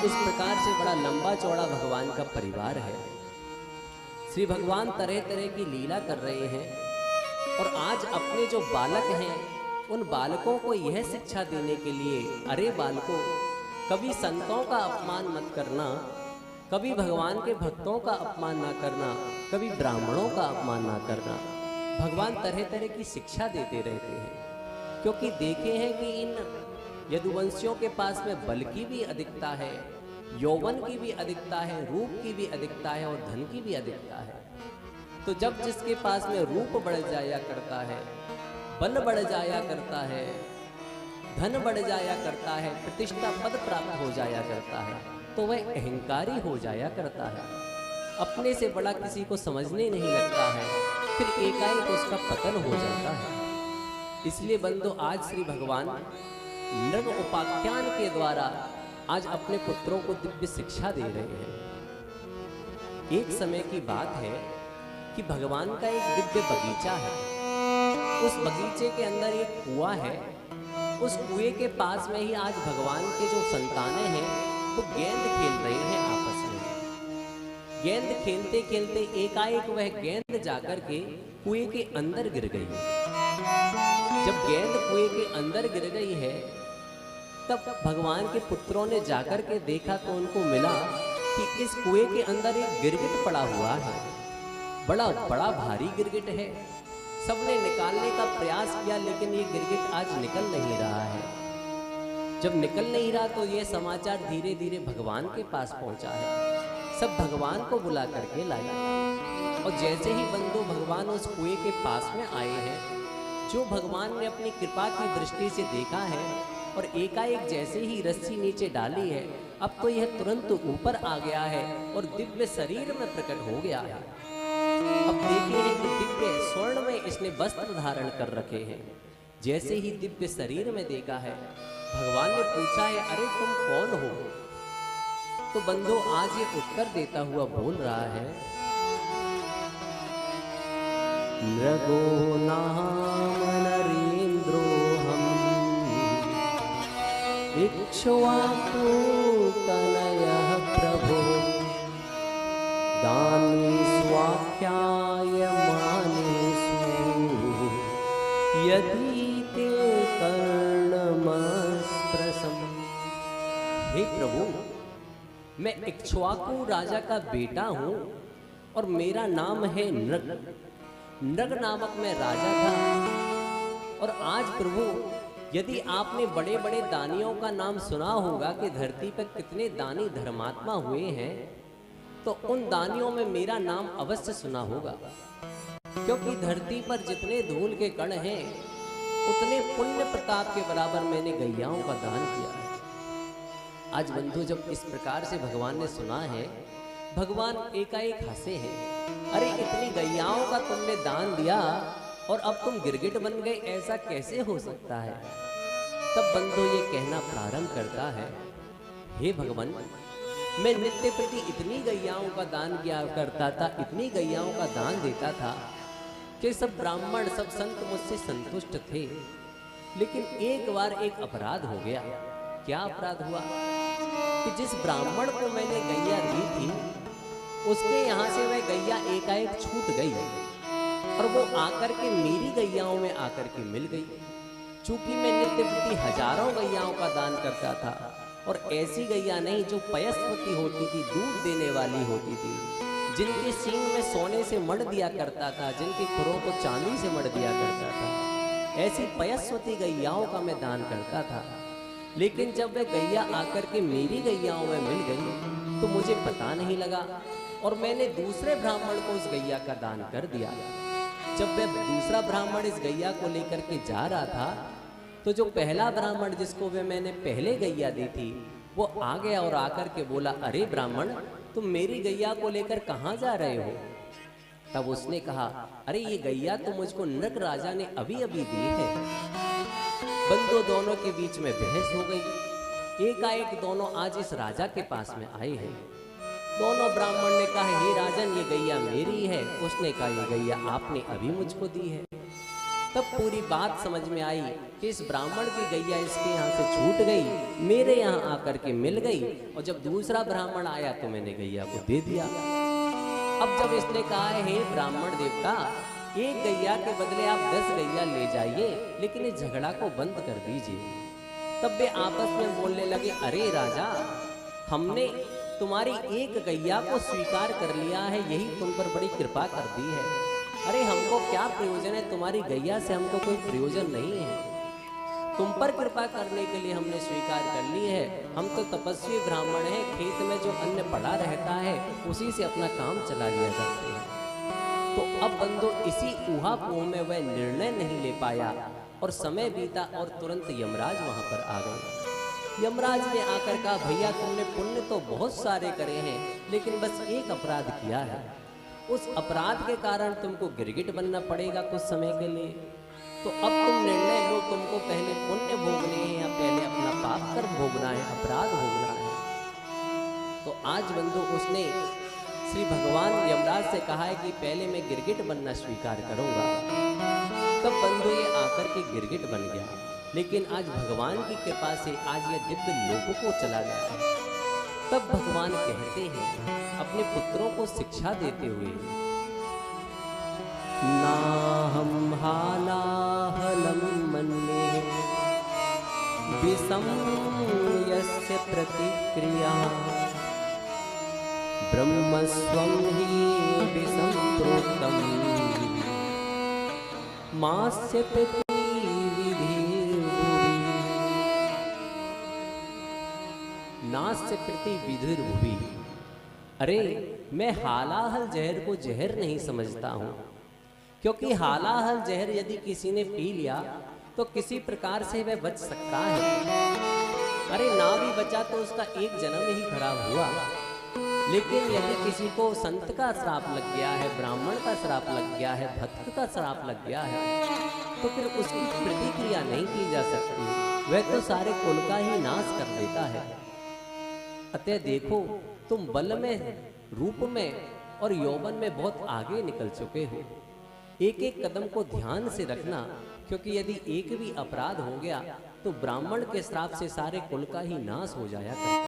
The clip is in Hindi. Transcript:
इस प्रकार से बड़ा लंबा चौड़ा भगवान का परिवार है। श्री भगवान तरह तरह की लीला कर रहे हैं और आज अपने जो बालक हैं उन बालकों को यह शिक्षा देने के लिए, अरे बालकों, कभी संतों का अपमान मत करना, कभी भगवान के भक्तों का अपमान ना करना, कभी ब्राह्मणों का अपमान ना करना। भगवान तरह तरह की शिक्षा देते रहते हैं, क्योंकि देखे हैं कि इन यदुवंशियों के पास में बल की भी अधिकता है, यौवन की भी अधिकता है, रूप की भी अधिकता है और धन की भी अधिकता है। तो जब जिसके पास में रूप बढ़ जाया करता है, बल बढ़ जाया करता है, धन बढ़ जाया करता है, प्रतिष्ठा पद प्राप्त हो जाया करता है, तो वह अहंकारी हो जाया करता है, अपने से बड़ा किसी को समझने नहीं लगता है, फिर एकाएक उसका पतन हो जाता है। इसलिए बंधु, आज श्री भगवान नृग उपाख्यान के द्वारा आज अपने पुत्रों को दिव्य शिक्षा दे रहे हैं। एक समय की बात है कि भगवान का एक दिव्य बगीचा है। उस बगीचे के अंदर एक कुआं है। उस कुएं के पास में ही आज भगवान के जो संतानें हैं वो गेंद खेल रहे हैं आपस में। गेंद खेलते खेलते एकाएक वह गेंद जाकर के कुएं के अंदर गिर गई। जब गेंद कुएं के अंदर गिर गई है तब भगवान के पुत्रों ने जाकर के देखा तो उनको मिला कि इस कुएं के अंदर एक गिरगिट पड़ा हुआ है। बड़ा बड़ा भारी गिरगिट है। सबने निकालने का प्रयास किया लेकिन ये गिरगिट आज निकल नहीं रहा है। जब निकल नहीं रहा तो ये समाचार धीरे धीरे भगवान के पास पहुंचा है। सब भगवान को बुला करके लाए और जैसे ही बंधु भगवान उस कुएं के पास में आए हैं, जो भगवान ने अपनी कृपा की दृष्टि से देखा है और एकाएक जैसे ही रस्सी नीचे डाली है, अब तो यह तुरंत ऊपर आ गया है और दिव्य शरीर में प्रकट हो गया है। अब देखिए कि दिव्य स्वर्ण में इसने वस्त्र धारण कर रखे हैं। जैसे ही दिव्य शरीर में देखा है, भगवान ने पूछा है, अरे तुम कौन हो? तो बंधु आज ये उत्तर देता हुआ बोल रहा है, नृगो नाम नरेन्द्रोऽहम् इक्ष्वाकु तनयः प्रभो दानी स्वाख्याय मानेषु यदि ते कर्णमस्पृशम्। हे प्रभु, मैं इक्ष्वाकु राजा का बेटा हूँ और मेरा नाम है नृग। नृग नामक मैं राजा था। और आज प्रभु, यदि आपने बड़े बड़े दानियों का नाम सुना होगा कि धरती पर कितने दानी धर्मात्मा हुए हैं, तो उन दानियों में मेरा नाम अवश्य सुना होगा, क्योंकि धरती पर जितने धूल के कण हैं उतने पुण्य प्रताप के बराबर मैंने गैयाओं का दान किया है। आज बंधु, जब इस प्रकार से भगवान ने सुना है, भगवान एकाएक हंसे हैं। अरे इतनी गैयाओं का तुमने दान दिया और अब तुम गिरगिट बन गए, ऐसा कैसे हो सकता है? तब बंधु ये कहना प्रारंभ करता है, हे भगवान, मैं नित्य प्रति इतनी गैयाओं का दान किया करता था, इतनी गैयाओं का दान देता था कि सब ब्राह्मण, सब संत मुझसे संतुष्ट थे। लेकिन एक बार एक अपराध हो गया। क्या अपराध हुआ कि जिस ब्राह्मण को मैंने गैया दी थी उसके यहाँ से वह गैया एकाएक छूट गई और वो आकर के मेरी गैयाओं में आकर के मिल गई। चूंकि मैं नित्य प्रति हजारों गैयाओं का दान करता था और ऐसी गैया नहीं जो पयस्वती होती थी, दूध देने वाली होती थी, जिनके सींग में सोने से मढ़ दिया करता था, जिनके खुरों को चांदी से मढ़ दिया करता था, ऐसी पयस्वती गैयाओं का मैं दान करता था। लेकिन जब वह गैया आकर के मेरी गैयाओं में मिल गई तो मुझे पता नहीं लगा और मैंने दूसरे ब्राह्मण को उस गैया का दान कर दिया। जब वह दूसरा ब्राह्मण इस गैया को लेकर के जा रहा था तो जो पहला ब्राह्मण जिसको वह मैंने पहले गैया दी थी वो आ गया और आकर के बोला, अरे ब्राह्मण, तुम मेरी गैया को लेकर कहाँ जा रहे हो? तब उसने कहा, अरे ये गैया तो मुझको नृग राजा ने अभी अभी दी है। बंधु, दोनों के बीच में बहस हो गई। एकाएक दोनों आज इस राजा के पास में आए हैं। दोनों ब्राह्मण ने कहा, हे राजन, ये गैया मेरी है। उसने कहा, ये गैया आपने अभी मुझको दी है। तब पूरी बात समझ में आई कि इस ब्राह्मण की गैया इसके यहाँ से छूट गई, मेरे यहाँ आकर के मिल गई, और जब दूसरा ब्राह्मण आया तो मैंने गैया को दे दिया। अब जब इसने कहा है, हे ब्राह्मण देवता, एक गैया के बदले आप 10 गैया ले जाइए, लेकिन इस झगड़ा को बंद कर दीजिए। तब वे आपस में बोलने लगे, अरे राजा, हमने तुम्हारी एक गैया को स्वीकार कर लिया है, यही तुम पर बड़ी कृपा कर दी है। अरे हमको क्या प्रयोजन है, तुम्हारी गैया से हमको कोई प्रयोजन नहीं है। तुम पर कृपा करने के लिए हमने स्वीकार कर ली है। हम तो तपस्वी ब्राह्मण हैं, खेत में जो अन्न पड़ा रहता है उसी से अपना काम चला लिया करते हैं। तो अब बंधु इसी ऊहापोह में वह निर्णय नहीं ले पाया और समय बीता और तुरंत यमराज वहां पर आ गए। यमराज ने आकर कहा, भैया तुमने पुण्य तो बहुत सारे करे हैं, लेकिन बस एक अपराध किया है। उस अपराध के कारण तुमको गिरगिट बनना पड़ेगा कुछ समय के लिए। तो अब तुम निर्णय लो, तुमको पहले पुण्य भोगने हैं या पहले अपना पाप कर्म भोगना है, अपराध भोगना है। तो आज बंधु उसने श्री भगवान यमराज से कहा है कि पहले मैं गिरगिट बनना स्वीकार करूंगा। तब बंधु ये आकर के गिरगिट बन गया, लेकिन आज भगवान की कृपा से आज यह दिव्य लोगों को चला गया। तब भगवान कहते हैं अपने पुत्रों को शिक्षा देते हुए, नाहं हालाहलं मन्ये विषम यस्य प्रतिक्रिया ब्रह्मस्वं हि विषम प्रोक्तम् मास्य प्रति नास्य प्रति विधुर भुवि। अरे मैं हालाहल जहर को जहर नहीं समझता हूँ, क्योंकि हालाहल जहर यदि किसी ने पी लिया तो किसी प्रकार से वह बच सकता है। अरे ना भी बचा तो उसका एक जन्म ही खराब हुआ, लेकिन यदि किसी को संत का श्राप लग गया है, ब्राह्मण का श्राप लग गया है, भक्त का श्राप लग गया है, तो फिर उसकी प्रतिक्रिया नहीं की जा सकती, वह तो सारे कुल का ही नाश कर देता है। अतः देखो, तुम बल में, रूप में और यौवन में बहुत आगे निकल चुके हो। एक एक कदम को ध्यान से रखना, क्योंकि यदि एक भी अपराध हो गया तो ब्राह्मण के श्राप से सारे कुल का ही नाश हो जाया करता।